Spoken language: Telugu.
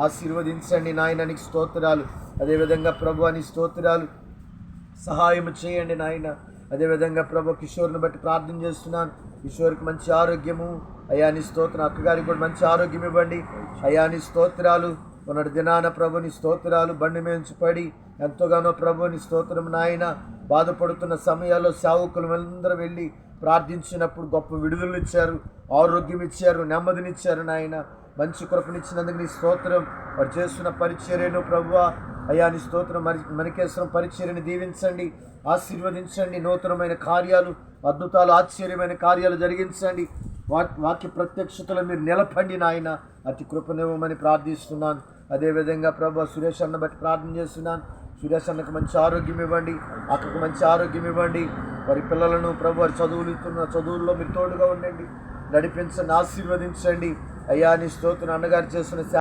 ఆశీర్వదించండి నాయన, నీకు స్తోత్రాలు. అదేవిధంగా ప్రభు నీ స్తోత్రాలు, సహాయం చేయండి నాయన. అదేవిధంగా ప్రభు కిషోర్ని బట్టి ప్రార్థన చేస్తున్నాను. కిషోర్కి మంచి ఆరోగ్యము అయ్యా, నీ స్తోత్రం. అక్కగారికి కూడా మంచి ఆరోగ్యం ఇవ్వండి అయ్యా, నీ స్తోత్రాలు. మొన్నటి దినాన ప్రభు నీ స్తోత్రాలు బండి మీద పడి ఎంతగానో ప్రభు నీ స్తోత్రం నాయన. బాధపడుతున్న సమయాల్లో సేవకులు అందరూ వెళ్ళి ప్రార్థించినప్పుడు గొప్ప విడుదల ఇచ్చారు, ఆరోగ్యం ఇచ్చారు, నెమ్మదినిచ్చారు నాయన. మంచి కృపనిచ్చినందుకు నీ స్తోత్రం. వారు చేస్తున్న పరిచర్యను ప్రభువా అయ్యా, నీ స్తోత్రం. మణికేశ్వరం పరిచర్యను దీవించండి, ఆశీర్వదించండి. నూతనమైన కార్యాలు, అద్భుతాలు, ఆశ్చర్యమైన కార్యాలు జరిగించండి. వాక్య ప్రత్యక్షతలో మీరు నిలపండి నాయన. అతి కృపనివ్వమని ప్రార్థిస్తున్నాను. అదేవిధంగా ప్రభు సురేష్ అన్న బట్టి ప్రార్థన చేస్తున్నాను. సురేష్ అన్నకు మంచి ఆరోగ్యం ఇవ్వండి, అక్కకు మంచి ఆరోగ్యం ఇవ్వండి. వారి పిల్లలను ప్రభు వారి చదువుల్లో మీరు తోడుగా ఉండండి, నడిపించండి, ఆశీర్వదించండి అయ్యా. నీ స్తోత్రం. అన్నగారు చేస్తున్న